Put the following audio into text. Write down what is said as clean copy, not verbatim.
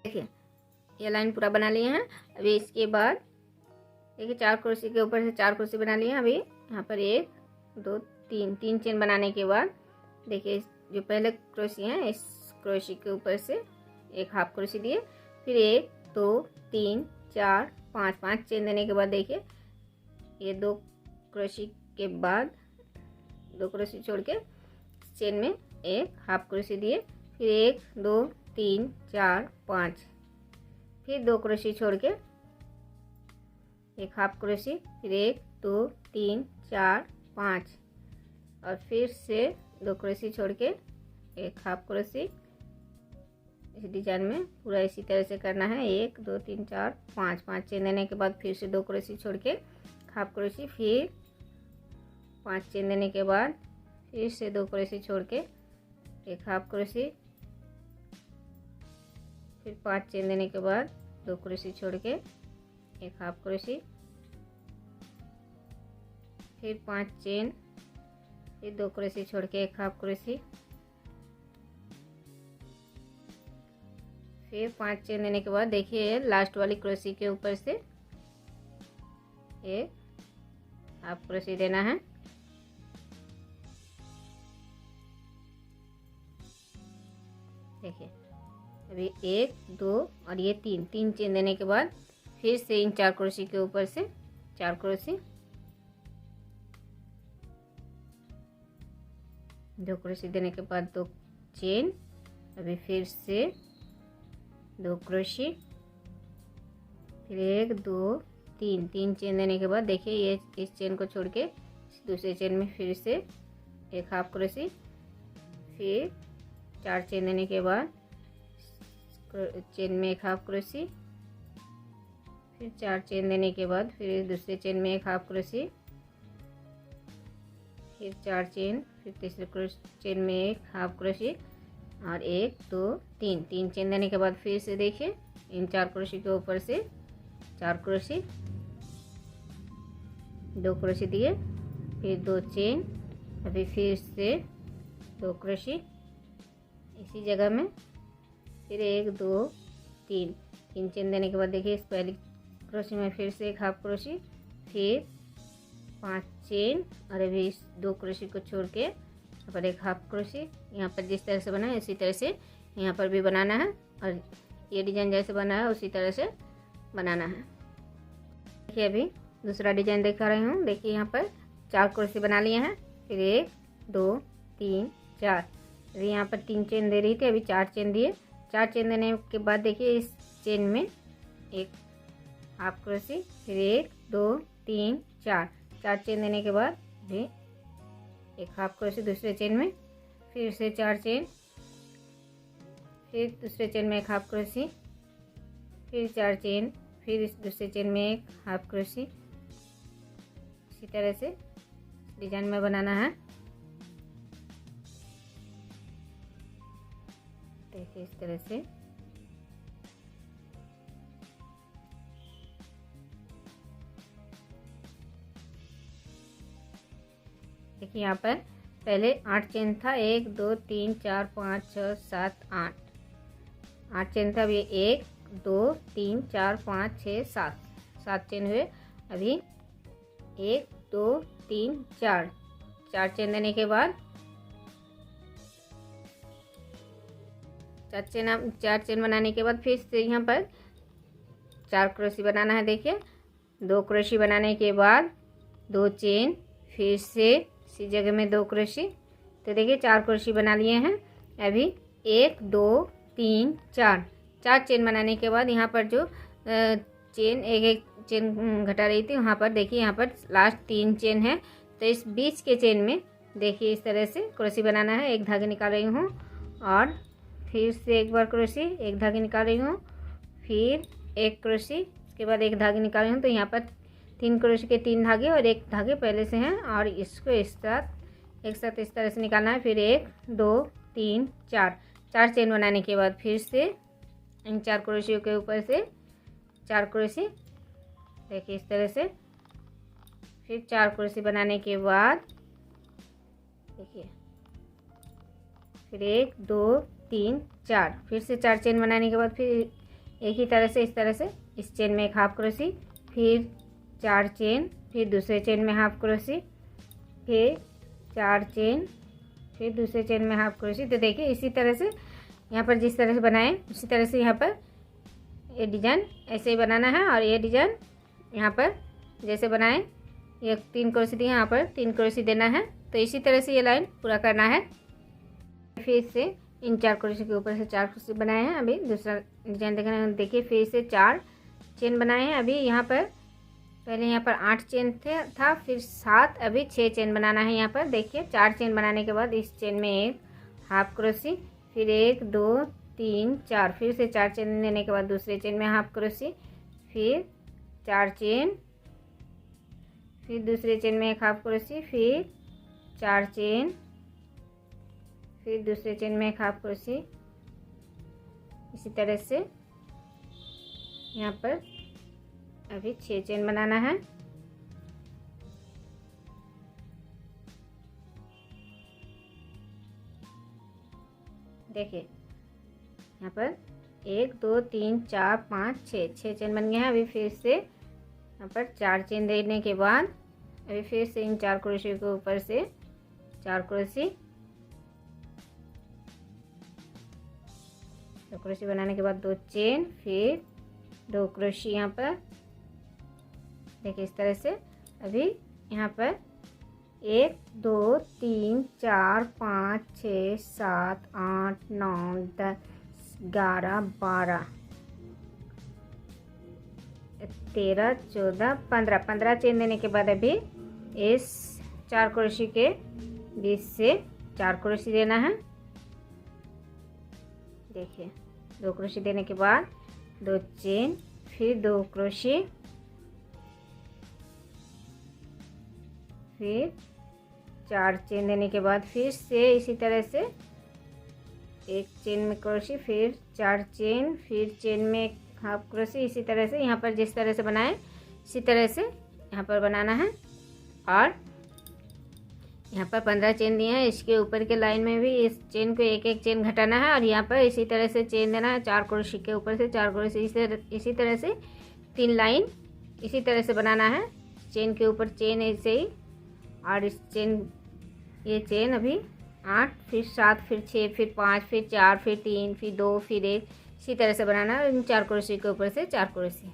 देखिए ये लाइन पूरा बना लिए हैं। अभी इसके बाद देखिए 4 क्रोशे के ऊपर से 4 क्रोशे बना लिए हैं। अभी यहाँ पर 1 2 3 चेन बनाने के बाद देखिए जो पहले क्रोशे हैं इस क्रोशे के ऊपर से एक हाफ क्रोशे दिए, फिर 1 2 3 4 5 चेन देने के बाद देखिए ये 2 क्रोशे के बाद 2 क्रोशे छोड़ के चेन में एक हाफ क्रोशे दिए, फिर 1 2 3 4 5, फिर 2 क्रोशे छोड़ के एक हाफ क्रोशे, फिर 1 2 3 4 5 और फिर से 2 क्रोशे छोड़ के एक हाफ क्रोशे। इस डिजाइन में पूरा इसी तरह से करना है। 1 2 3 4 5 चेन देने के बाद फिर से 2 क्रोशे छोड़ के हाफ क्रोशे, फिर 5 चेन देने के बाद फिर से 2 क्रोशे छोड़ के एक हाफ क्रोशे, फिर 5 चेन देने के बाद 2 क्रोशे छोड़ के एक हाफ क्रोशे, फिर 5 चेन, फिर 2 क्रोशे छोड़ के एक हाफ क्रोशे, फिर 5 चेन देने के बाद देखिए लास्ट वाली क्रोशे के ऊपर से एक हाफ क्रोशे देना है। देखिए अभी 1 2 और ये 3 चेन देने के बाद फिर से इन 4 क्रोशे के ऊपर से 4 क्रोशे, 2 क्रोशे देने के बाद 2 चेन, अभी फिर से 2 क्रोशे, फिर 1 2 3 चेन देने के बाद देखिए ये इस चेन को छोड़ के दूसरे चेन में फिर से एक हाफ क्रोशे, फिर 4 चेन देने के बाद चेन में एक हाफ क्रोशे, फिर 4 चेन देने के बाद फिर दूसरे चेन में एक हाफ क्रोशे, फिर 4 चेन, फिर तीसरे चेन में एक हाफ क्रोशे और 1 2 3 चेन देने के बाद फिर से देखिए इन 4 क्रोशे के ऊपर से 4 क्रोशे, 2 क्रोशे दिए, फिर 2 चेन, अभी फिर से 2 क्रोशे इसी जगह में, फिर 1 2 3 चेन देने के बाद देखिए इस पहली क्रोशे में फिर से एक हाफ क्रोशे, फिर 5 चेन और अभी इस 2 क्रोशे को छोड़ के यहाँ पर एक हाफ क्रोशे। यहाँ पर जिस तरह से बना है इसी तरह से यहाँ पर भी बनाना है और ये डिजाइन जैसे बना है उसी तरह से बनाना है। देखिए अभी दूसरा डिजाइन दिखा रही हूँ। देखिए यहाँ पर 4 क्रोशे बना लिए हैं, फिर 1 2 3 4, अभी यहाँ पर 3 चेन दे रही थी, अभी 4 चेन दिए। 4 चेन देने के बाद देखिए इस चेन में एक हाफ क्रोशे, फिर 1 2 3 4 चेन देने के बाद भी एक हाफ क्रोशे दूसरे चेन में, फिर से 4 चेन, फिर दूसरे चेन में एक हाफ क्रोशे, फिर 4 चेन, फिर इस दूसरे चेन में एक हाफ क्रोशे। इसी तरह से डिजाइन में बनाना है। देखिए इस तरह से देखिए यहाँ पर पहले 8 चेन था, 1 2 3 4 5 6 7 8 चेन था। अभी 1 2 3 4 5 6 7 चेन हुए। अभी 1 2 3 4 चेन देने के बाद 4 चेन बनाने के बाद फिर से यहाँ पर 4 क्रोशे बनाना है। देखिए 2 क्रोशे बनाने के बाद 2 चेन, फिर से इसी जगह में 2 क्रोशे, तो देखिए 4 क्रोशे बना लिए हैं। अभी 1 2 3 4 चेन बनाने के बाद यहाँ पर जो चेन एक चेन घटा रही थी वहाँ पर देखिए यहाँ पर लास्ट 3 चेन है, तो इस बीच के चेन में देखिए इस तरह से क्रोशे बनाना है। एक धागे निकाल रही हूँ और फिर से एक बार क्रोशे, एक धागे निकाल रही हूँ, फिर एक क्रोशे, उसके बाद एक धागे निकाल रही हूँ। तो यहाँ पर 3 क्रोशे के 3 धागे और एक धागे पहले से हैं और इसको एक साथ इस तरह से निकालना है। फिर 1 2 3 4 चेन बनाने के बाद फिर से इन 4 क्रोशियों के ऊपर से 4 क्रोशे, देखिए इस तरह से। फिर 4 क्रोशे बनाने के बाद देखिए फिर 1 2 3 4, फिर से 4 चेन बनाने के बाद फिर एक ही तरह से, इस तरह से इस चेन में एक हाफ क्रोशी, फिर 4 चेन, फिर दूसरे चेन में हाफ क्रोशी, फिर 4 चेन, फिर दूसरे चेन में हाफ क्रोशी। तो देखिए इसी तरह से यहाँ पर जिस तरह से बनाएं उसी तरह से यहाँ पर ये डिज़ाइन ऐसे ही बनाना है। और ये डिज़ाइन यहाँ पर जैसे बनाएं, ये 3 क्रोशी दिए, यहाँ पर 3 क्रोशी देना है। तो इसी तरह से ये लाइन पूरा करना है। फिर से इन 4 क्रोशी के ऊपर से 4 क्रोशी बनाए हैं। अभी दूसरा डिज़ाइन देखना है। देखिए फिर से 4 चेन बनाए हैं। अभी यहाँ पर पहले यहाँ पर 8 चेन था, फिर 7, अभी 6 चेन बनाना है। यहाँ पर देखिए 4 चेन बनाने के बाद इस चेन में एक हाफ क्रोशी, फिर 1 2 3 4, फिर से 4 चेन देने के बाद दूसरे चेन में हाफ क्रोशी, फिर 4 चेन, फिर दूसरे चेन में एक हाफ क्रोशी, फिर 4 चेन, फिर दूसरे चेन में एक हाफ क्रोशी। इसी तरह से यहाँ पर अभी 6 चेन बनाना है। देखिए यहाँ पर 1 2 3 4 5 6 चेन बन गए हैं। अभी फिर से यहाँ पर 4 चेन देने के बाद अभी फिर से इन 4 क्रोशी के ऊपर से 4 क्रोशी, 2 क्रोशी बनाने के बाद 2 चेन, फिर 2 क्रोशी यहाँ पर। देखिए इस तरह से अभी यहाँ पर 1 2 3 4 5 6 7 8 9 10 11 12 13 14 15 चेन देने के बाद अभी इस 4 क्रोशी के बीच से 4 क्रोशी देना है। देखिए 2 क्रोशी देने के बाद 2 चेन, फिर 2 क्रोशी, फिर 4 चेन देने के बाद फिर से इसी तरह से एक चेन में क्रोशी, फिर 4 चेन, फिर चेन में एक हाफ क्रोशी। इसी तरह से यहाँ पर जिस तरह से बनाएं इसी तरह से यहाँ पर बनाना है। और यहाँ पर 15 चेन दिए हैं, इसके ऊपर के लाइन में भी इस चेन को एक एक चेन घटाना है। और यहाँ पर इसी तरह से चेन देना है, 4 क्रोशी के ऊपर से 4 क्रोशी। इसी तरह से 3 लाइन इसी तरह से बनाना है, चेन के ऊपर चेन ऐसे ही। और इस चेन, ये चेन अभी 8, फिर 7, फिर 6, फिर 5, फिर 4, फिर 3, फिर 2, फिर 1, इसी तरह से बनाना है। इन 4 क्रोशी के ऊपर से 4 क्रोशी।